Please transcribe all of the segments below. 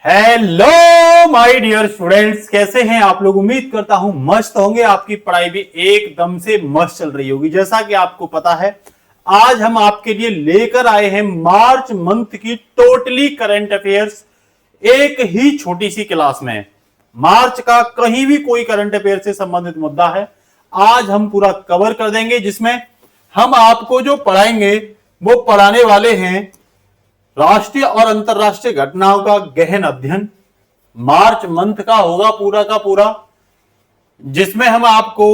Hello my dear students, कैसे हैं आप लोग। उम्मीद करता हूं मस्त होंगे। आपकी पढ़ाई भी एकदम से मस्त चल रही होगी। जैसा कि आपको पता है, आज हम आपके लिए लेकर आए हैं मार्च मंथ की टोटली करंट अफेयर्स एक ही छोटी सी क्लास में। मार्च का कहीं भी कोई करंट अफेयर से संबंधित मुद्दा है, आज हम पूरा कवर कर देंगे, जिसमें हम आपको जो पढ़ाएंगे वो पढ़ाने वाले हैं राष्ट्रीय और अंतरराष्ट्रीय घटनाओं का गहन अध्ययन। मार्च मंथ का होगा पूरा का पूरा, जिसमें हम आपको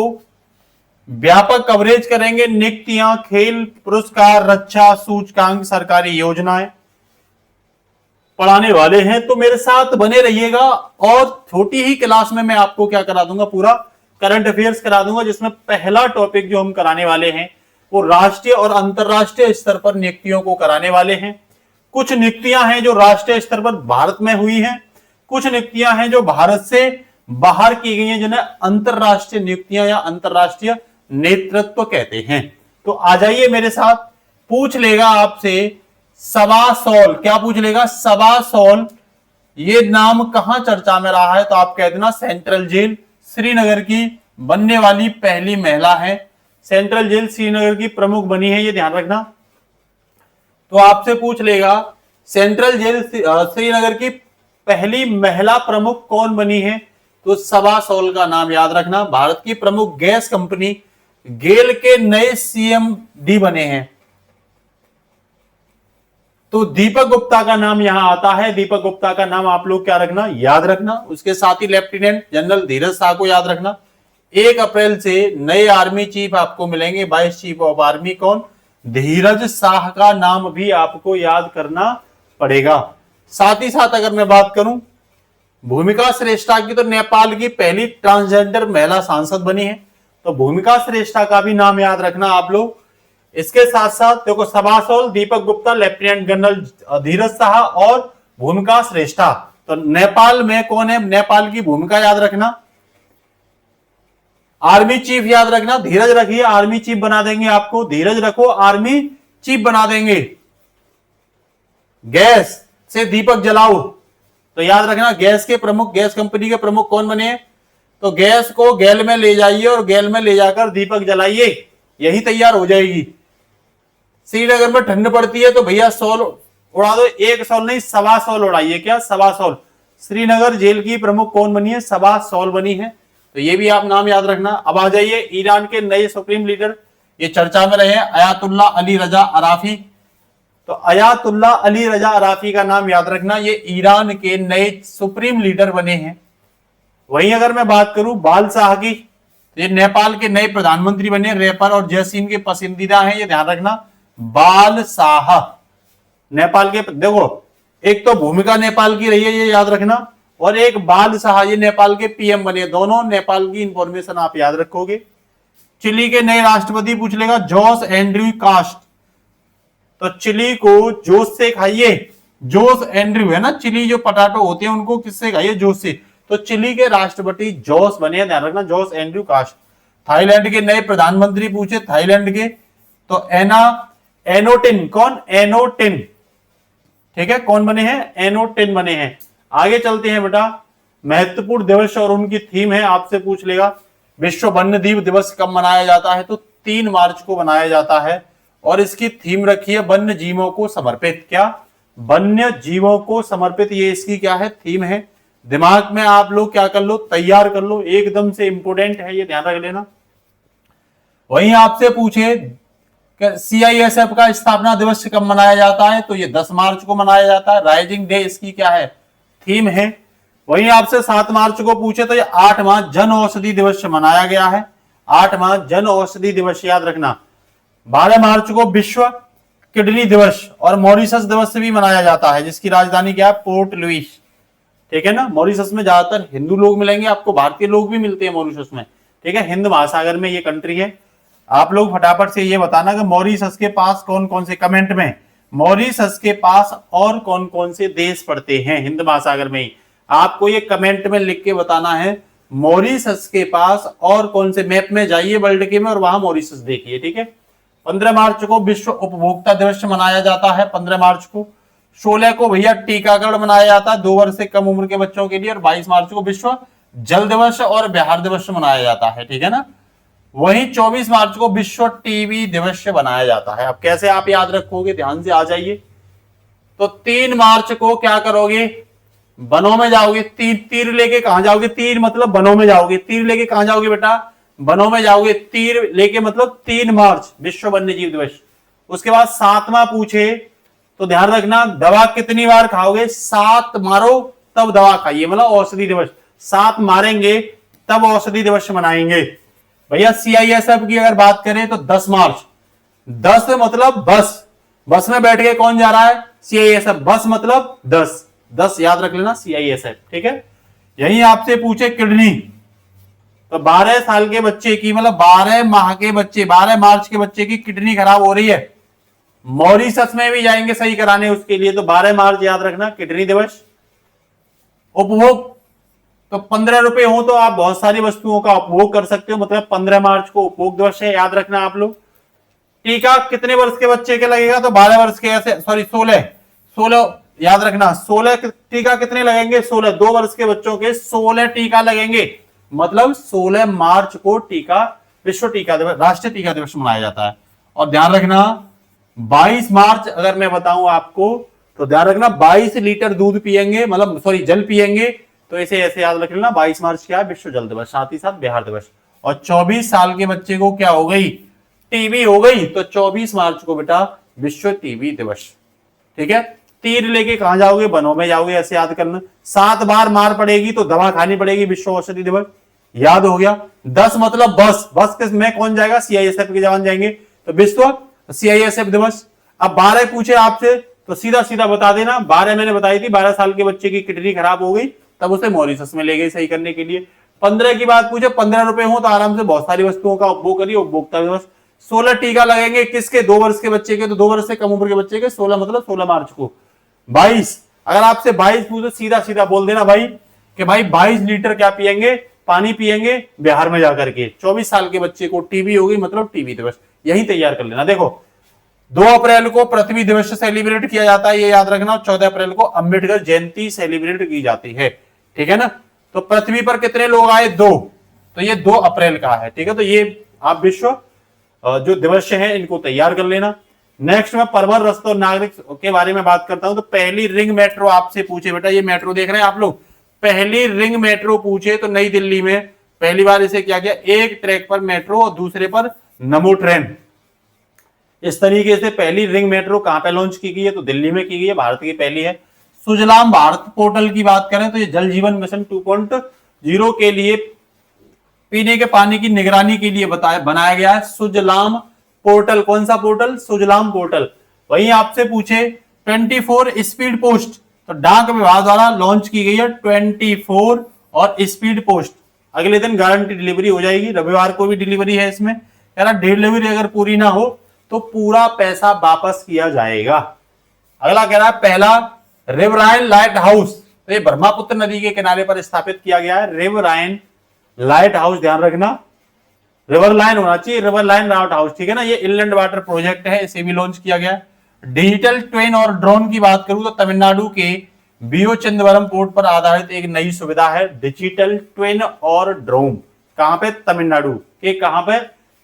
व्यापक कवरेज करेंगे। नियुक्तियां, खेल पुरस्कार, रक्षा सूचकांक, सरकारी योजनाएं पढ़ाने वाले हैं। तो मेरे साथ बने रहिएगा और छोटी ही क्लास में मैं आपको क्या करा दूंगा, पूरा करंट अफेयर्स करा दूंगा, जिसमें पहला टॉपिक जो हम कराने वाले हैं वो राष्ट्रीय और अंतरराष्ट्रीय स्तर पर नियुक्तियों को कराने वाले हैं। कुछ नियुक्तियां हैं जो राष्ट्रीय स्तर पर भारत में हुई हैं, कुछ नियुक्तियां हैं जो भारत से बाहर की गई हैं, जिन्हें अंतरराष्ट्रीय नियुक्तियां या अंतरराष्ट्रीय नेतृत्व कहते हैं। तो आ जाइए मेरे साथ। पूछ लेगा आपसे सवासोल, क्या पूछ लेगा? सवासोल ये नाम कहां चर्चा में रहा है? तो आप कह देना सेंट्रल जेल श्रीनगर की बनने वाली पहली महिला है। सेंट्रल जेल श्रीनगर की प्रमुख बनी है, ये ध्यान रखना। तो आपसे पूछ लेगा सेंट्रल जेल श्रीनगर की पहली महिला प्रमुख कौन बनी है? तो सवासोल का नाम याद रखना। भारत की प्रमुख गैस कंपनी गेल के नए सीएमडी बने हैं। तो दीपक गुप्ता का नाम यहां आता है। दीपक गुप्ता का नाम आप लोग क्या रखना, याद रखना। उसके साथ ही लेफ्टिनेंट जनरल धीरज शाह को याद रखना। 1 अप्रैल से नए आर्मी चीफ आपको मिलेंगे, वाइस चीफ ऑफ आर्मी कौन? धीरज शाह का नाम भी आपको याद करना पड़ेगा। साथ ही साथ अगर मैं बात करूं भूमिका श्रेष्ठा की, तो नेपाल की पहली ट्रांसजेंडर महिला सांसद बनी है। तो भूमिका श्रेष्ठा का भी नाम याद रखना आप लोग। इसके साथ साथ देखो सवासोल, दीपक गुप्ता, लेफ्टिनेंट जनरल धीरज शाह और भूमिका श्रेष्ठा। तो नेपाल में कौन है? नेपाल की भूमिका याद रखना। आर्मी चीफ याद रखना, धीरज रखिए, आर्मी चीफ बना देंगे आपको। धीरज रखो, आर्मी चीफ बना देंगे। गैस से दीपक जलाओ, तो याद रखना गैस के प्रमुख, गैस कंपनी के प्रमुख कौन बने? तो गैस को गैल में ले जाइए और गैल में ले जाकर दीपक जलाइए, यही तैयार हो जाएगी। श्रीनगर में ठंड पड़ती है तो भैया सौल उड़ा दो, एक सौल नहीं सवा सौल उड़ाइए। क्या? सवा सौल। श्रीनगर जेल की प्रमुख कौन बनी है? सवा सौल बनी है। तो ये भी आप नाम याद रखना। अब आ जाइए ईरान के नए सुप्रीम लीडर, ये चर्चा में रहे हैं, अयातुल्ला अली रजा अराफी। तो अयातुल्ला अली रजा अराफी का नाम याद रखना, ये ईरान के नए सुप्रीम लीडर बने हैं। वहीं अगर मैं बात करूं बाल शाह की, तो ये नेपाल के नए प्रधानमंत्री बने। रैपर और जैसीन के पसंदीदा हैं, ये ध्यान रखना। बाल शाह नेपाल के, देखो एक तो भूमिका नेपाल की रही है, ये याद रखना, और एक बाल शाह ये नेपाल के पीएम बने। दोनों नेपाल की इंफॉर्मेशन आप याद रखोगे। चिली के नए राष्ट्रपति पूछ लेगा जोस एंड्रयू कास्ट। तो चिली को जोश से खाइए, जोस एंड्रयू है ना, चिली जो पटाटो होते हैं उनको किससे खाइए? जोश से। तो चिली के राष्ट्रपति जोस बने, ध्यान रखना, जोस एंड्रयू कास्ट। थाईलैंड के नए प्रधानमंत्री पूछे, थाईलैंड के, तो एनोटिन कौन? एनोटिन, ठीक है, कौन बने हैं? एनोटिन बने हैं। आगे चलते हैं बेटा। महत्वपूर्ण दिवस और उनकी थीम है, आपसे पूछ लेगा विश्व वन्य जीव दिवस कब मनाया जाता है? तो 3 मार्च को मनाया जाता है और इसकी थीम रखी है वन्य जीवों को समर्पित। क्या? वन्य जीवों को समर्पित, ये इसकी क्या है? थीम है। दिमाग में आप लोग क्या कर लो, तैयार कर लो, एकदम से इंपोर्टेंट है, ये ध्यान रख लेना। वहीं आपसे पूछे सीआईएसएफ का स्थापना दिवस कब मनाया जाता है? तो ये 10 मार्च को मनाया जाता है। राइजिंग डे इसकी क्या है? थीम है। वहीं आपसे 7 मार्च को पूछे तो ये 8 मार्च जन औषधि दिवस मनाया गया है। 8 मार्च जन औषधि दिवस याद रखना। 12 मार्च को विश्व किडनी दिवस और मॉरिशस दिवस भी मनाया जाता है, जिसकी राजधानी क्या है? पोर्ट लुइस, ठीक है ना। मॉरिशस में ज्यादातर हिंदू लोग मिलेंगे आपको, भारतीय लोग भी मिलते हैं मॉरिशस में, ठीक है। हिंद महासागर में ये कंट्री है। आप लोग फटाफट से ये बताना कि मॉरिशस के पास कौन कौन से, कमेंट में मॉरिशस के पास और कौन कौन से देश पड़ते हैं हिंद महासागर में ही। आपको ये कमेंट में लिख के बताना है मॉरिशस के पास और कौन से। मैप में जाइए वर्ल्ड के में और वहां मॉरिशस देखिए, ठीक है। 15 मार्च को विश्व उपभोक्ता दिवस मनाया जाता है। 15 मार्च को 16 को भैया टीकाकरण मनाया जाता है 2 वर्ष से कम उम्र के बच्चों के लिए, और 22 मार्च को विश्व जल दिवस और बिहार दिवस मनाया जाता है, ठीक है ना। वहीं 24 मार्च को विश्व टीबी दिवस बनाया जाता है। अब कैसे आप याद रखोगे, ध्यान से आ जाइए। तो 3 मार्च को क्या करोगे, वनों में जाओगे, तीर लेके कहां जाओगे, तीर मतलब वनों में जाओगे, तीर लेके कहां जाओगे बेटा, वनों में जाओगे, तीर लेके मतलब 3 मार्च विश्व वन्य जीव दिवस। उसके बाद 7वां पूछे तो ध्यान रखना, दवा कितनी बार खाओगे, 7 मारो तब दवा खाइए, मतलब औषधि दिवस, 7 मारेंगे तब औषधि दिवस मनाएंगे। भैया CISF की अगर बात करें तो 10 मार्च, 10 मतलब बस में बैठ के कौन जा रहा है, CISF, बस मतलब 10 याद रख लेना CISF, ठीक है। यही आपसे पूछे किडनी, तो 12 साल के बच्चे की, मतलब 12 माह के बच्चे, 12 मार्च के बच्चे की किडनी खराब हो रही है, मॉरिशस में भी जाएंगे सही कराने उसके लिए, तो 12 मार्च याद रखना किडनी दिवस। उपभोग, तो 15 रुपए हो तो आप बहुत सारी वस्तुओं का उपभोग कर सकते हो, मतलब 15 मार्च को उपभोग दिवस है, याद रखना आप लोग। टीका कितने वर्ष के बच्चे के लगेगा, तो 12 वर्ष के, ऐसे सॉरी 16 याद रखना, 16 टीका कितने लगेंगे, 16, 2 वर्ष के बच्चों के 16 टीका लगेंगे, मतलब 16 मार्च को टीका, विश्व टीका दिवस, राष्ट्रीय टीका दिवस मनाया जाता है। और ध्यान रखना 22 मार्च अगर मैं बताऊं आपको, तो ध्यान रखना 22 लीटर दूध पिएंगे, मतलब सॉरी जल पिएंगे, तो इसे ऐसे याद रख लेना, 22 मार्च क्या है, विश्व जल दिवस, साथ ही साथ बिहार दिवस। और 24 साल के बच्चे को क्या हो गई, टीबी हो गई, तो 24 मार्च को बेटा विश्व टीबी दिवस, ठीक है। तीर लेके कहां जाओगे, वनों में जाओगे, ऐसे याद करना। 7 बार मार पड़ेगी तो दवा खानी पड़ेगी, विश्व औषधि दिवस, याद हो गया। 10 मतलब बस के में कौन जाएगा, CISF के जवान जाएंगे, तो विश्व CISF दिवस। अब 12 पूछे आपसे तो सीधा सीधा बता देना, 12 मैंने बताई थी, 12 साल के बच्चे की किडनी खराब हो गई, तब उसे मॉरिशस में ले गई सही करने के लिए। 15 की बात पूछे, 15 रुपए हो तो आराम से बहुत सारी वस्तुओं का उपभोग करिए, उपभोक्ता दिवस। 16 टीका लगेंगे किसके, 2 वर्ष के बच्चे के, तो 2 वर्ष से कम उम्र के बच्चे के, 16 मतलब 16 मार्च को। 22, अगर आपसे 22 पूछे सीधा सीधा बोल देना भाई कि भाई 22 लीटर क्या पिएंगे, पानी पिएंगे बिहार में जाकर के। 24 साल के बच्चे को टीबी होगी, मतलब टीबी दिवस, यही तैयार कर लेना। देखो 2 अप्रैल को पृथ्वी दिवस सेलिब्रेट किया जाता है, ये याद रखना। 14 अप्रैल को अंबेडकर जयंती सेलिब्रेट की जाती है, ठीक है ना। तो पृथ्वी पर कितने लोग आए, 2, तो ये 2 अप्रैल का है, ठीक है। तो ये आप विश्व जो दिवस है इनको तैयार कर लेना। नेक्स्ट में परवर रस्तों नागरिक के बारे में बात करता हूं। तो पहली रिंग मेट्रो आपसे पूछे बेटा, ये मेट्रो देख रहे हैं आप लोग, पहली रिंग मेट्रो पूछे तो नई दिल्ली में पहली बार इसे क्या किया, एक ट्रैक पर मेट्रो और दूसरे पर नमो ट्रेन, इस तरीके से पहली रिंग मेट्रो कहां पे लॉन्च की गई है, तो दिल्ली में की गई है, भारत की पहली है। सुजलाम भारत पोर्टल की बात करें तो ये जल जीवन मिशन 2.0 के लिए पीने के पानी की निगरानी के लिए बनाया गया है सुजलाम पोर्टल। कौन सा पोर्टल, सुजलाम पोर्टल। वहीं आपसे पूछे 24 स्पीड पोस्ट, तो डाक विभाग द्वारा लॉन्च की गई है 24 और स्पीड पोस्ट, अगले दिन गारंटी डिलीवरी हो जाएगी, रविवार को भी डिलीवरी है इसमें। कह रहा डिलीवरी अगर पूरी ना हो तो पूरा पैसा वापस किया जाएगा। अगला कह रहा है पहला रिवराइन लाइट हाउस, तो ये ब्रह्मपुत्र नदी के किनारे पर स्थापित किया गया है रिवराइन लाइट हाउस, ध्यान रखना रिवर लाइन होना चाहिए, रिवर लाइन लाइट हाउस, ठीक है ना। ये इनलैंड वाटर प्रोजेक्ट है, इसे भी लॉन्च किया गया। डिजिटल ट्रेन और ड्रोन की बात करूं तो तमिलनाडु के बीओ चिदम्बरम पोर्ट पर आधारित एक नई सुविधा है डिजिटल ट्रेन और ड्रोन। कहां पे, तमिलनाडु के, कहां पे,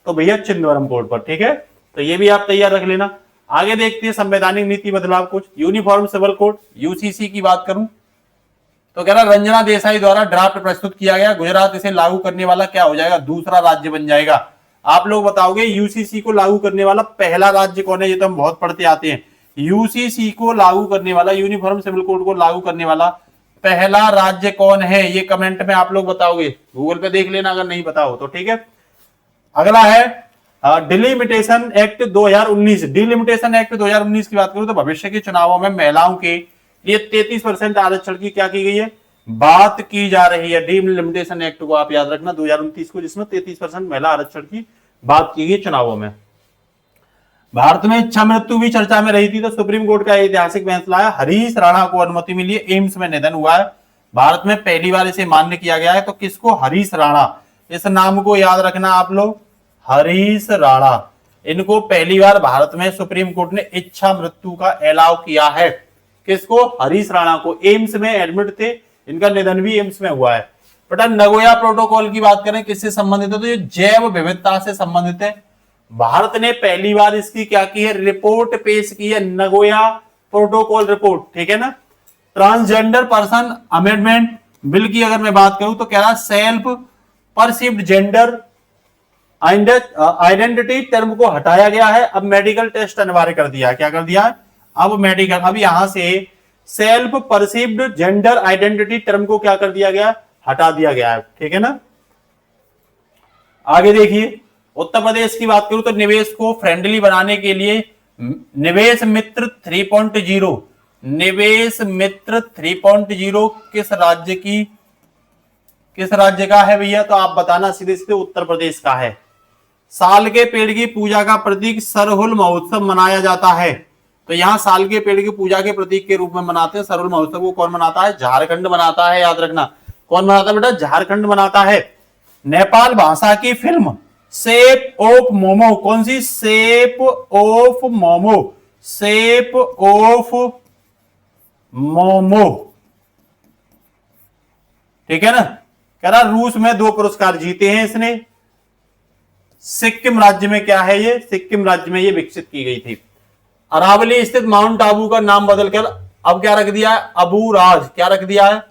तो भैया चिदम्बरम पोर्ट पर, ठीक है। तो ये भी आप तैयार रख लेना। आगे देखते हैं संवैधानिक नीति बदलाव कुछ। यूनिफॉर्म सिविल कोड यूसीसी की बात करूं तो कह रहा रंजना देसाई द्वारा ड्राफ्ट प्रस्तुत किया गया, गुजरात इसे लागू करने वाला क्या हो जाएगा, दूसरा राज्य बन जाएगा। आप लोग बताओगे यूसीसी को लागू करने वाला पहला राज्य कौन है, ये तो हम बहुत पढ़ते आते हैं। यूसीसी को लागू करने वाला, यूनिफॉर्म सिविल कोड को लागू करने वाला पहला राज्य कौन है, ये कमेंट में आप लोग बताओगे, गूगल पे देख लेना अगर नहीं बताओ तो, ठीक है। अगला है डिलिमिटेशन एक्ट 2019। डिलिमिटेशन एक्ट 2019 की बात करूं तो भविष्य के चुनावों में महिलाओं के लिए 33% आरक्षण की क्या की गई है, बात की जा रही है। डिलिमिटेशन एक्ट को आप याद रखना 2029 को, जिसमें 33% महिला आरक्षण की बात की गई चुनावों में। भारत में इच्छा मृत्यु भी चर्चा में रही थी, तो सुप्रीम कोर्ट का ऐतिहासिक फैसला है, हरीश राणा को अनुमति मिली है, एम्स में निधन हुआ है, भारत में पहली बार इसे मान्य किया गया है। तो किसको, हरीश राणा, इस नाम को याद रखना आप लोग, हरीश राणा, इनको पहली बार भारत में सुप्रीम कोर्ट ने इच्छा मृत्यु का अलाउ किया है, किसको? हरीश राणा को। एम्स में एडमिट थे, इनका निधन भी एम्स में हुआ है। बेटा नगोया प्रोटोकॉल की बात करें किससे संबंधित है, तो ये जैव विविधता से संबंधित है। भारत ने पहली बार इसकी क्या की है? रिपोर्ट पेश की है, नगोया प्रोटोकॉल रिपोर्ट, ठीक है ना। ट्रांसजेंडर पर्सन अमेंडमेंट बिल की अगर मैं बात करूं तो कह रहा self perceived gender identity term को हटाया गया है, अब मेडिकल टेस्ट अनिवार्य कर दिया है। क्या कर दिया है? अब मेडिकल, अब यहां से self perceived gender identity term को क्या कर दिया गया? हटा दिया गया है, ठीक है ना। आगे देखिए, उत्तर प्रदेश की बात करूं तो निवेश को फ्रेंडली बनाने के लिए निवेश मित्र 3.0, निवेश मित्र 3.0 किस राज्य का है भैया? तो आप बताना सीधे सीधे, उत्तर प्रदेश का है। साल के पेड़ की पूजा का प्रतीक सरहुल महोत्सव मनाया जाता है, तो यहां साल के पेड़ की पूजा के प्रतीक के रूप में मनाते हैं। सरहुल महोत्सव को कौन मनाता है? झारखंड मनाता है, याद रखना। कौन मनाता है बेटा? झारखंड मनाता है। नेपाल भाषा की फिल्म शेप ऑफ मोमो, कौन सी? Shape of momo, shape of momo, ठीक है ना। कह रहा रूस में 2 पुरस्कार जीते हैं इसने। सिक्किम राज्य में क्या है ये? सिक्किम राज्य में ये विकसित की गई थी। अरावली स्थित माउंट आबू का नाम बदलकर अब क्या रख दिया है? अबू राज। क्या रख दिया है?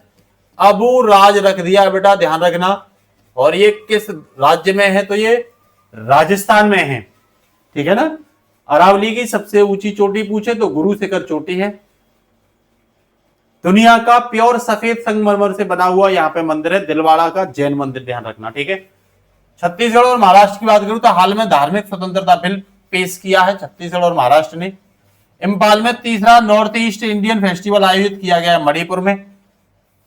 अबू राज रख दिया है बेटा, ध्यान रखना। और ये किस राज्य में है? तो ये राजस्थान में है, ठीक है ना। अरावली की सबसे ऊंची चोटी पूछे तो गुरु शिखर चोटी है। दुनिया का प्योर सफेद संगमरमर से बना हुआ यहाँ पे मंदिर है दिलवाड़ा का जैन मंदिर, ध्यान रखना, ठीक है। छत्तीसगढ़ और महाराष्ट्र की बात करूं तो हाल में धार्मिक स्वतंत्रता बिल पेश किया है छत्तीसगढ़ और महाराष्ट्र ने। इंफाल में 3रा नॉर्थ ईस्ट इंडियन फेस्टिवल आयोजित किया गया है मणिपुर में।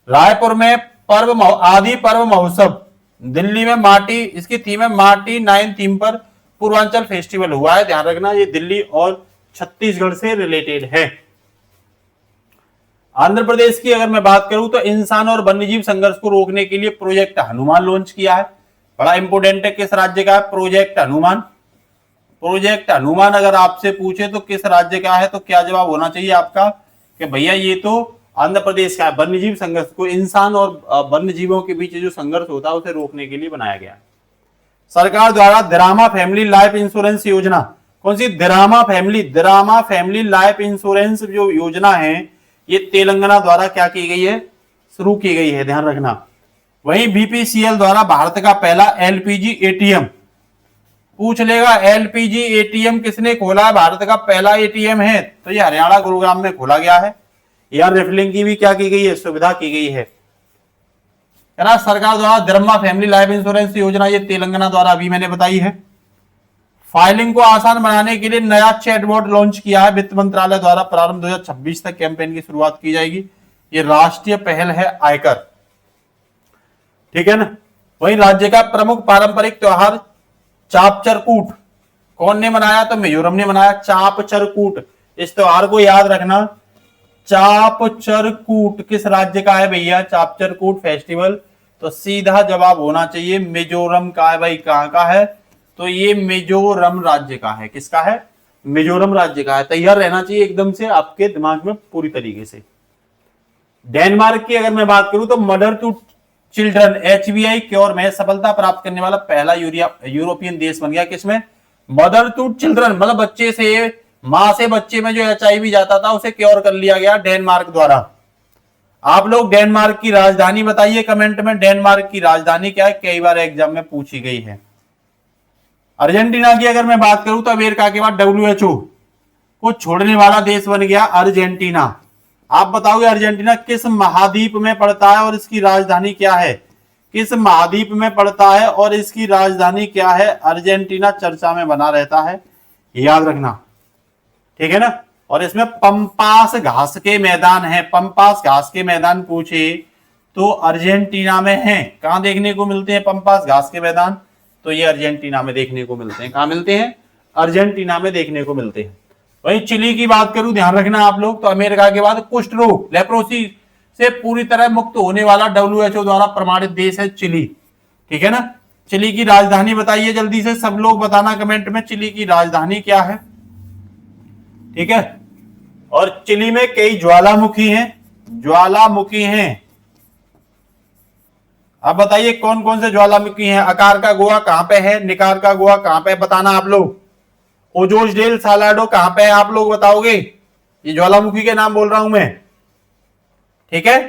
रायपुर में आदि पर्व महोत्सव, दिल्ली में माटी, इसकी थीम है माटी 9 थीम पर पूर्वांचल फेस्टिवल हुआ है, ध्यान रखना। ये दिल्ली और छत्तीसगढ़ से रिलेटेड है। आंध्र प्रदेश की अगर मैं बात करूं तो इंसान और वन्यजीव संघर्ष को रोकने के लिए प्रोजेक्ट हनुमान लॉन्च किया है। बड़ा इंपोर्टेंट है, किस राज्य का है? प्रोजेक्ट हनुमान। प्रोजेक्ट हनुमान अगर आपसे पूछे तो किस राज्य का है, तो क्या जवाब होना चाहिए आपका? कि भैया ये तो आंध्र प्रदेश का है। वन्यजीव संघर्ष को, इंसान और वन्यजीवों के बीच जो संघर्ष होता है उसे रोकने के लिए बनाया गया है। सरकार द्वारा दिरामा फैमिली लाइफ इंश्योरेंस योजना, कौन सी? दिरामा फैमिली लाइफ इंश्योरेंस जो योजना है ये तेलंगाना द्वारा क्या की गई है? शुरू की गई है, ध्यान रखना। वहीं बीपीसीएल द्वारा भारत का पहला एलपीजी एटीएम, पूछ लेगा एलपीजी एटीएम किसने खोला? भारत का पहला एटीएम है तो ये हरियाणा गुरुग्राम में खोला गया है। एयर रिफिलिंग की भी क्या की गई है? सुविधा की गई है ना। सरकार द्वारा दिरामा फैमिली लाइफ इंश्योरेंस योजना ये तेलंगाना द्वारा अभी मैंने बताई है। फाइलिंग को आसान बनाने के लिए नया चैटबॉट लॉन्च किया है वित्त मंत्रालय द्वारा। प्रारंभ 2026 तक कैंपेन की शुरुआत की जाएगी। ये राष्ट्रीय पहल है आयकर, ठीक है ना। वहीं राज्य का प्रमुख पारंपरिक त्योहार चापचरकूट कौन ने मनाया? तो मिजोरम ने मनाया चापचरकूट। इस त्योहार को याद रखना, चापचरकूट किस राज्य का है भैया? चापचरकूट फेस्टिवल, तो सीधा जवाब होना चाहिए मिजोरम का है। भाई कहां का है? तो ये मिजोरम राज्य का है। किसका है? मिजोरम राज्य का है। तैयार रहना चाहिए एकदम से आपके दिमाग में पूरी तरीके से। डेनमार्क की अगर मैं बात करूं तो मदर टू चिल्ड्रन एचवीआई क्योर में सफलता प्राप्त करने वाला पहला यूरोपियन देश बन गया। किसमें? मदर टू चिल्ड्रन, मतलब बच्चे से, मां से बच्चे में जो एचआईवी जाता था उसे क्योर कर लिया गया डेनमार्क द्वारा। आप लोग डेनमार्क की राजधानी बताइए कमेंट में, डेनमार्क की राजधानी क्या है? कई बार एग्जाम में पूछी गई है। अर्जेंटीना की अगर मैं बात करूं तो अमेरिका के बाद WHO को छोड़ने वाला देश बन गया अर्जेंटीना। आप बताओगे अर्जेंटीना किस महाद्वीप में पड़ता है और इसकी राजधानी क्या है? किस महाद्वीप में पड़ता है और इसकी राजधानी क्या है? अर्जेंटीना चर्चा में बना रहता है, याद रखना, ठीक है ना। और इसमें पंपास घास के मैदान है। पंपास घास के मैदान पूछे तो अर्जेंटीना में है। कहां देखने को मिलते हैं पंपास घास के मैदान? तो ये अर्जेंटीना में देखने को मिलते हैं। कहां मिलते हैं? अर्जेंटीना में देखने को मिलते हैं। वहीं चिली की बात करूं, ध्यान रखना आप लोग, तो अमेरिका के बाद कुष्ठ रोग लेप्रोसी से पूरी तरह मुक्त होने वाला WHO द्वारा प्रमाणित देश है चिली, ठीक है ना। चिली की राजधानी बताइए जल्दी से, सब लोग बताना कमेंट में चिली की राजधानी क्या है, ठीक है। और चिली में कई ज्वालामुखी हैं, ज्वालामुखी हैं। अब बताइए कौन कौन से ज्वालामुखी हैं। आकार का गोवा कहां पे है, निकार का गोवा कहां पे है, बताना आप लोग। ओजोस डेल सालाडो कहां पे है, आप लोग बताओगे। ये ज्वालामुखी के नाम बोल रहा हूं मैं, ठीक है।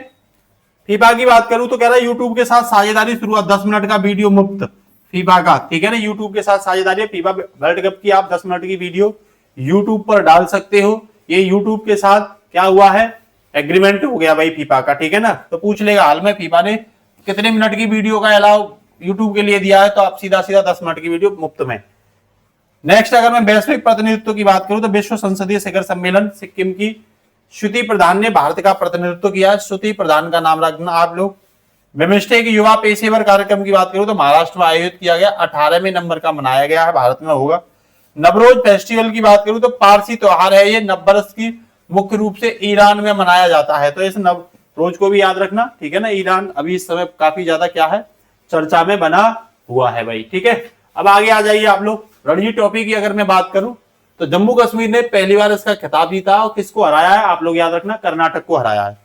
फीफा की बात करूं तो कह रहा है यूट्यूब के साथ साझेदारी शुरुआत, 10 मिनट का वीडियो मुफ्त फीफा का, ठीक है ना। यूट्यूब के साथ साझेदारी है, फीफा वर्ल्ड कप की आप 10 मिनट की वीडियो यूट्यूब पर डाल सकते हो। ये यूट्यूब के साथ क्या हुआ है, एग्रीमेंट हो गया भाई फीफा का, ठीक है ना। तो पूछ लेगा हाल में फीफा ने कितने मिनट की वीडियो का अलाउ यूट्यूब के लिए दिया है, तो आप सीधा सीधा 10 मिनट की वीडियो मुफ्त में। नेक्स्ट अगर मैं वैश्विक प्रतिनिधित्व की बात करूं तो विश्व संसदीय शिखर सम्मेलन सिक्किम की श्रुति प्रधान ने भारत का प्रतिनिधित्व किया। श्रुति प्रधान का नाम रखना आप लोग। बिमस्टेक युवा पेशेवर कार्यक्रम की बात करूं तो महाराष्ट्र में आयोजित किया गया, 18वें नंबर का मनाया गया है, भारत में होगा। नवरोज फेस्टिवल की बात करूं तो पारसी त्योहार है, ये नवबरस की मुख्य रूप से ईरान में मनाया जाता है। तो इस नवरोज को भी याद रखना, ठीक है ना। ईरान अभी इस समय काफी ज्यादा क्या है, चर्चा में बना हुआ है भाई, ठीक है। अब आगे आ जाइए आप लोग। रणजी ट्रॉफी की अगर मैं बात करूं तो जम्मू कश्मीर ने पहली बार इसका खिताब जीता और किसको हराया है, आप लोग याद रखना, कर्नाटक को हराया है।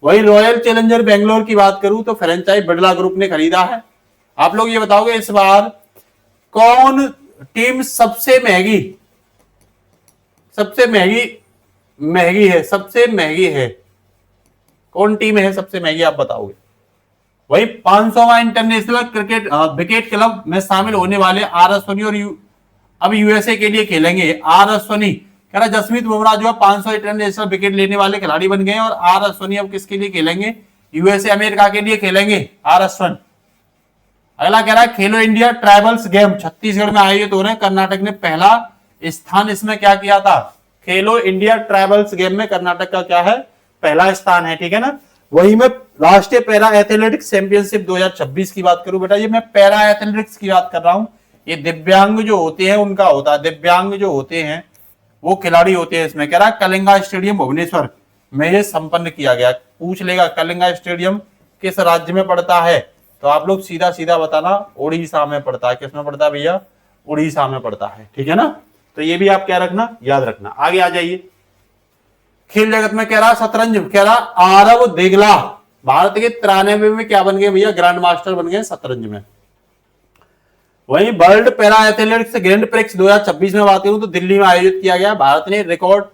वही रॉयल चैलेंजर बेंगलोर की बात करूं तो फ्रेंचाइज बिरला ग्रुप ने खरीदा है। आप लोग ये बताओगे इस बार कौन टीम सबसे महंगी है, कौन टीम है सबसे महंगी, आप बताओगे। वही 500वां इंटरनेशनल क्रिकेट विकेट क्लब में शामिल होने वाले आर अश्विनी और अब यूएसए के लिए खेलेंगे। आर अश्विनी कह रहा जसमीत बुमराह जो है 500 इंटरनेशनल विकेट लेने वाले खिलाड़ी बन गए और आर अश्विनी अब किसके लिए खेलेंगे, यूएसए अमेरिका के लिए खेलेंगे आर अश्विन। अगला कह रहा है खेलो इंडिया ट्राइबल्स गेम छत्तीसगढ़ में आयोजित हो रहे हैं। कर्नाटक ने पहला स्थान इसमें क्या किया था, खेलो इंडिया ट्राइबल्स गेम में कर्नाटक का क्या है, पहला स्थान है, ठीक है ना। वही मैं राष्ट्रीय पैरा एथलेटिक्स चैंपियनशिप 2026 की बात करूं बेटा, ये मैं पैरा एथलेटिक्स की बात कर रहा हूं। ये दिव्यांग जो होते हैं उनका होता है, दिव्यांग जो होते हैं वो खिलाड़ी होते हैं। इसमें कह रहा कलिंगा स्टेडियम भुवनेश्वर में ये संपन्न किया गया। पूछ लेगा कलिंगा स्टेडियम किस राज्य में पड़ता है, तो आप लोग सीधा सीधा बताना उड़ीसा में पड़ता है। किस में पड़ता है भैया, उड़ीसा में पड़ता है, ठीक है ना। तो ये भी आप क्या रखना, याद रखना। आगे आ जाइए। खेल जगत में कह रहा शतरंज, कह रहा आरव देगला भारत के 93 में क्या बन गए भैया, ग्रैंड मास्टर बन गए शतरंज में। वहीं world para athletics grand prix 2026 में बात करूं तो दिल्ली में आयोजित किया गया। भारत ने रिकॉर्ड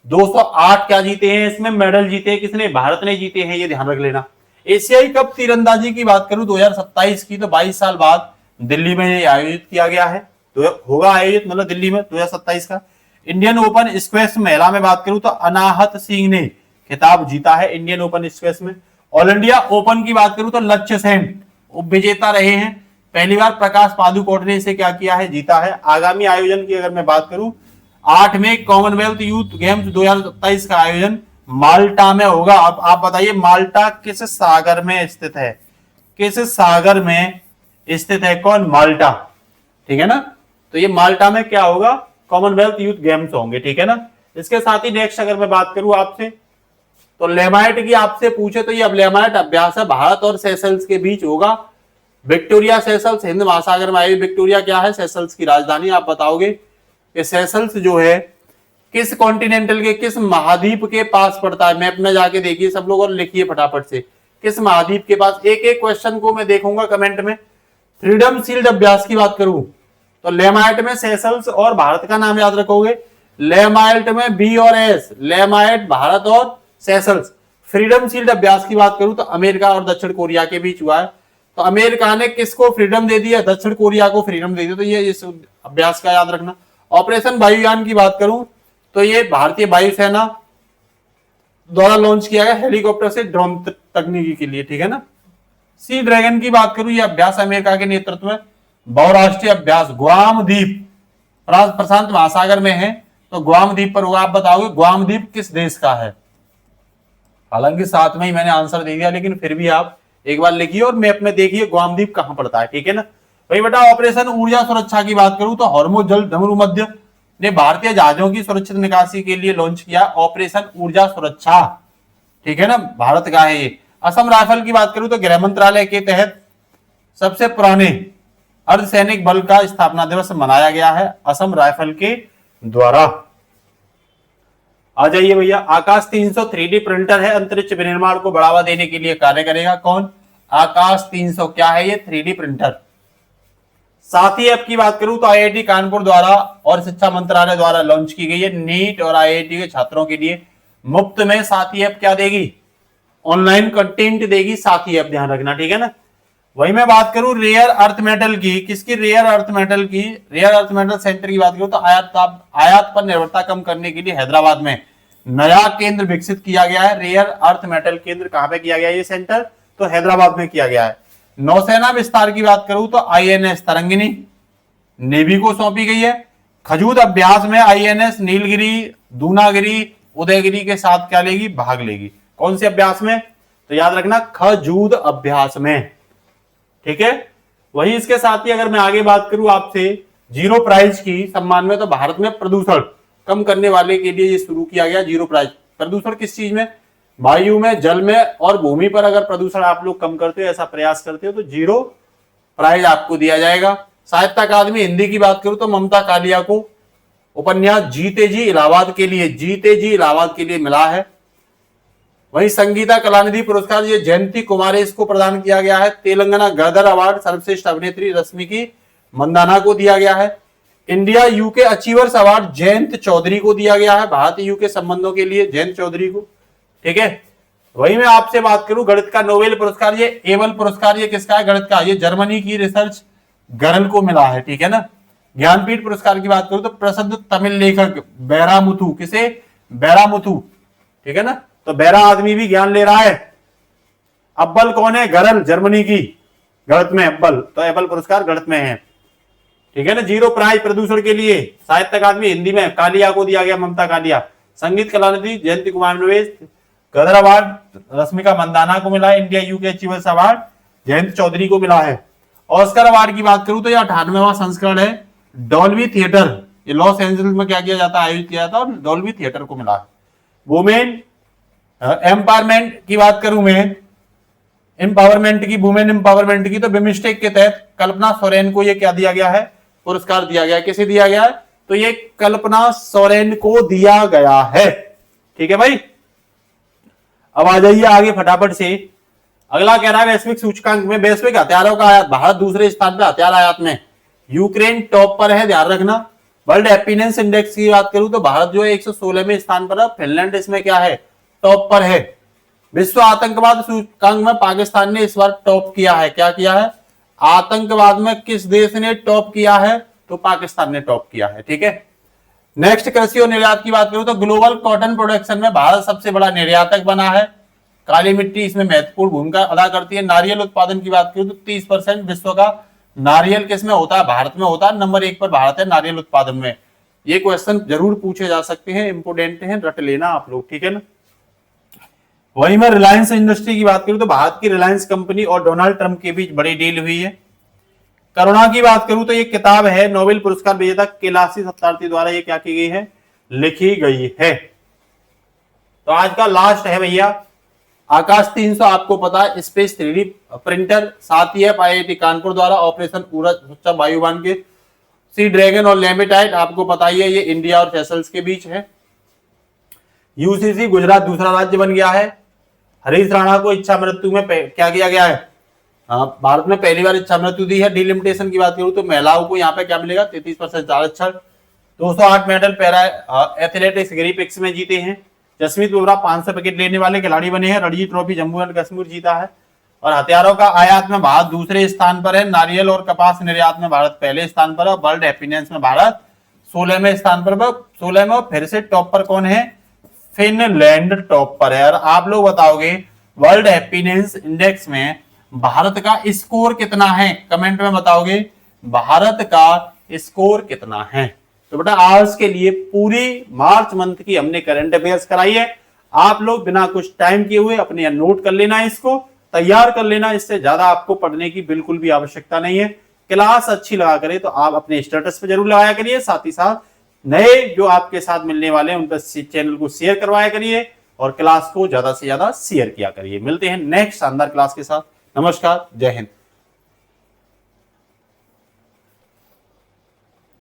208 क्या जीते हैं, इसमें मेडल जीते हैं, किसने, भारत ने जीते हैं, ये ध्यान रख लेना। एशियाई कप तीरंदाजी की बात करूं 2027 की तो 22 साल बाद दिल्ली में ये आयोजित किया गया है, तो होगा आयोजित मतलब दिल्ली में 2027 का। इंडियन ओपन स्क्वैश महिला में बात करूं तो अनाहत सिंह ने खिताब जीता है इंडियन ओपन स्क्वैश में। ऑल इंडिया ओपन की बात करूं तो लक्ष्य सेन उपविजेता रहे हैं, पहली बार प्रकाश पादुकोण ने इसे क्या किया है, जीता है। आगामी आयोजन की अगर मैं बात करूं 8 में कॉमनवेल्थ यूथ गेम्स 2027 का आयोजन माल्टा में होगा। अब आप बताइए माल्टा किस सागर में स्थित है, किस सागर में स्थित है, कौन, माल्टा, ठीक है ना। तो ये माल्टा में क्या होगा, कॉमनवेल्थ यूथ गेम्स होंगे, ठीक है ना। इसके साथ ही नेक्स्ट अगर मैं बात करूं आपसे तो लेमाइट की आपसे पूछे तो ये अब लेमाइट अभ्यास है भारत और सेशल्स के बीच होगा। विक्टोरिया सेशल्स हिंद महासागर में आई। विक्टोरिया क्या है, सेशल्स की राजधानी। आप बताओगे कि सेशल्स जो है किस कॉन्टिनेंटल के, किस महाद्वीप के पास पड़ता है। मैप में जाके देखिए सब लोग और लिखिए फटाफट से किस महाद्वीप के पास। एक एक क्वेश्चन को मैं देखूंगा कमेंट में। फ्रीडम शील्ड अभ्यास की बात करूं तो लेमाइट में सेशल्स और भारत का नाम याद रखोगे। लेमाइट में बी और एस, लेमाइट भारत और सेशल्स। फ्रीडम शील्ड अभ्यास की बात करूं तो अमेरिका और दक्षिण कोरिया के बीच हुआ है। तो अमेरिका ने किसको फ्रीडम दे दिया, दक्षिण कोरिया को फ्रीडम दे दी। तो ये इस अभ्यास का याद रखना। ऑपरेशन वायुयान की बात करूं तो ये भारतीय वायुसेना द्वारा लॉन्च किया गया हेलीकॉप्टर से ड्रोन तकनीकी के लिए, ठीक है ना। सी ड्रैगन की बात करूं ये अभ्यास अमेरिका के नेतृत्व में बहुराष्ट्रीय अभ्यास ग्वाम द्वीप प्रशांत महासागर में है, तो ग्वाम द्वीप पर होगा। आप बताओगे ग्वाम द्वीप किस देश का है। हालांकि साथ में ही मैंने आंसर दे दिया लेकिन फिर भी आप एक बार लिखिए और मैप में देखिए ग्वाम द्वीप कहां पड़ता है, ठीक है ना भाई बेटा। ऑपरेशन ऊर्जा सुरक्षा की बात करूं तो हॉर्मुज जल धमरू मध्य ने भारतीय जहाजों की सुरक्षित निकासी के लिए लॉन्च किया ऑपरेशन ऊर्जा सुरक्षा, ठीक है ना, भारत का है ये। असम राइफल की बात करूं तो गृह मंत्रालय के तहत सबसे पुराने अर्धसैनिक बल का स्थापना दिवस मनाया गया है असम राइफल के द्वारा। आ जाइए भैया, आकाश 300 3D प्रिंटर है, अंतरिक्ष विनिर्माण को बढ़ावा देने के लिए कार्य करेगा। कौन? आकाश 300 क्या है ये? 3D printer. साथी ऐप की बात करूं तो आईआईटी कानपुर द्वारा और शिक्षा मंत्रालय द्वारा लॉन्च की गई है। नीट और आईआईटी के छात्रों के लिए मुफ्त में साथी ऐप क्या देगी? ऑनलाइन कंटेंट देगी साथी ऐप, ध्यान रखना, ठीक है ना। वही मैं बात करूं रेयर अर्थ मेटल की, किसकी? रेयर अर्थ मेटल की। रेयर अर्थ मेटल सेंटर की बात करूं तो आयात पर निर्भरता कम करने के लिए हैदराबाद में नया केंद्र विकसित किया गया है। रेयर अर्थ मेटल केंद्र कहां पे किया गया है ये सेंटर? तो हैदराबाद में किया गया है। नौसेना विस्तार की बात करूं तो आईएनएस तरंगिनी नेवी को सौंपी गई है। खजूद अभ्यास में आईएनएस नीलगिरी, दूनागिरी, उदयगिरी के साथ क्या लेगी? भाग लेगी। कौन से अभ्यास में? तो याद रखना खजूद अभ्यास में, ठीक है। वही इसके साथ ही अगर मैं आगे बात करूं आपसे जीरो प्राइज की सम्मान में, तो भारत में प्रदूषण कम करने वाले के लिए ये शुरू किया गया जीरो प्राइज। प्रदूषण किस चीज में? वायु में, जल में और भूमि पर अगर प्रदूषण आप लोग कम करते हो, ऐसा प्रयास करते हो, तो जीरो प्राइज आपको दिया जाएगा। साहित्य अकादमी हिंदी की बात करूं तो ममता कालिया को उपन्यास जीते जी इलाहाबाद के लिए मिला है। वहीं संगीता कलानिधि पुरस्कार ये जयंती कुमारेश को प्रदान किया गया है। तेलंगाना गदर अवार्ड सर्वश्रेष्ठ अभिनेत्री रश्मिकी मंदाना को दिया गया है। India UK achievers award Jayant Chaudhary को दिया गया है, भारत यूके संबंधों के लिए जयंत चौधरी को, ठीक है। वही मैं आपसे बात करूं गणित का नोबेल पुरस्कार, ये एबल पुरस्कार ये किसका है? गणित का, ये जर्मनी की रिसर्च गर्ल को मिला है, ठीक है ना। ज्ञानपीठ पुरस्कार की बात करूं तो प्रसिद्ध तमिल लेखक बैरामुथु, किसे? बैरामुथु, ठीक है ना। तो बैरा आदमी भी ज्ञान ले रहा है। अव्वल कौन है? गरल, जर्मनी की, गणित में अव्वल, तो एबल पुरस्कार गणित में है, ठीक है ना। जीरो प्राइज प्रदूषण के लिए साहित्य अकादमी हिंदी में कालिया को दिया गया, ममता कालिया। संगीत कलानिधि जयंती कुमार नोबेल गदर अवार्ड रश्मिका मंदाना को मिला है। India UK achievers award Jayant Chaudhary को मिला है। ऑस्कर अवार्ड की बात करूं तो यह 98वां संस्करण है। डॉल्बी थिएटर, ये लॉस एंजल्स में क्या किया जाता है? आयोजित किया जाता है, और डॉल्बी थिएटर को मिला है। वुमेन एम्पावरमेंट की बात करूं मैं, एम्पावरमेंट की, वुमेन एम्पावरमेंट की, तो बिमस्टेक के तहत कल्पना सोरेन को ये क्या दिया गया है? पुरस्कार दिया गया है। किसे दिया गया है? तो ये कल्पना सोरेन को दिया गया है, ठीक है भाई। अब आ जाइए आगे फटाफट से। अगला कह रहा है वैश्विक सूचकांक में वैश्विक हथियारों का आयात, भारत दूसरे स्थान पर हथियार आयात में, यूक्रेन टॉप पर है, ध्यान रखना। वर्ल्ड हैप्पीनेस इंडेक्स की बात करूं तो भारत जो है 116वें स्थान पर है, फिनलैंड इसमें क्या है? टॉप पर है। विश्व आतंकवाद सूचकांक में पाकिस्तान ने इस बार टॉप किया है। क्या किया है? आतंकवाद में किस देश ने टॉप किया है? तो पाकिस्तान ने टॉप किया है, ठीक है। नेक्स्ट कृषि और निर्यात की बात करूं तो ग्लोबल कॉटन प्रोडक्शन में भारत सबसे बड़ा निर्यातक बना है। काली मिट्टी इसमें महत्वपूर्ण भूमिका अदा करती है। नारियल उत्पादन की बात करूं तो 30% विश्व का नारियल किसमें होता है? भारत में होता है। नंबर 1 पर भारत है नारियल उत्पादन में। ये क्वेश्चन जरूर पूछे जा सकते हैं, इंपोर्टेंट है, रट लेना आप लोग, ठीक है ना। वहीं मैं रिलायंस इंडस्ट्री की बात करूं तो भारत की रिलायंस कंपनी और डोनाल्ड ट्रंप के बीच बड़ी डील हुई है। करुणा की बात करूं तो ये किताब है नोबेल पुरस्कार विजेता कैलाशी सत्यार्थी द्वारा ये क्या की गई है? लिखी गई है। तो आज का लास्ट है भैया आकाश 300, आपको पता है स्पेस 3D प्रिंटर, साथ ही है आईआईटी कानपुर द्वारा ऑपरेशन ऊर्जा वायुयान के सी ड्रैगन और लैम्बेटाइट, आपको पता ही है ये इंडिया और सेशल्स के बीच है। यूसीसी गुजरात दूसरा राज्य बन गया है। हरीश राणा को इच्छा मृत्यु में क्या किया गया है? भारत में पहली बार इच्छा मृत्यु दी है। डिलिमिटेशन की बात करूं तो महिलाओं को यहाँ पे क्या मिलेगा? 33% आरक्षण। 208 मेडल पैरा एथलेटिक्स ग्रीपिक्स में जीते हैं। जसमीत बुमराह 500 विकेट लेने वाले खिलाड़ी बने हैं। रणजी ट्रॉफी जम्मू एंड कश्मीर जीता है। और हथियारों का आयात में भारत दूसरे स्थान पर है। नारियल और कपास निर्यात में भारत पहले स्थान पर है। वर्ल्ड हैप्पीनेस में भारत 16वें स्थान पर, 16 में। फिर से टॉप पर कौन है? फिनलैंड टॉप पर है। और आप लोग बताओगे वर्ल्ड हैप्पीनेस इंडेक्स में भारत का स्कोर कितना है? कमेंट में बताओगे भारत का स्कोर कितना है। तो बेटा आज के लिए पूरी मार्च मंथ की हमने करंट अफेयर्स कराई है। आप लोग बिना कुछ टाइम किए हुए अपने नोट कर लेना, इसको तैयार कर लेना। इससे ज्यादा आपको पढ़ने की बिल्कुल भी आवश्यकता नहीं है। क्लास अच्छी लगा करे तो आप अपने स्टेटस पे जरूर लगाया करिए। साथ ही साथ नए जो आपके साथ मिलने वाले हैं उन पर चैनल को शेयर करवाया करिए और क्लास को ज्यादा से ज्यादा शेयर किया करिए। मिलते हैं नेक्स्ट शानदार क्लास के साथ। नमस्कार, जय हिंद।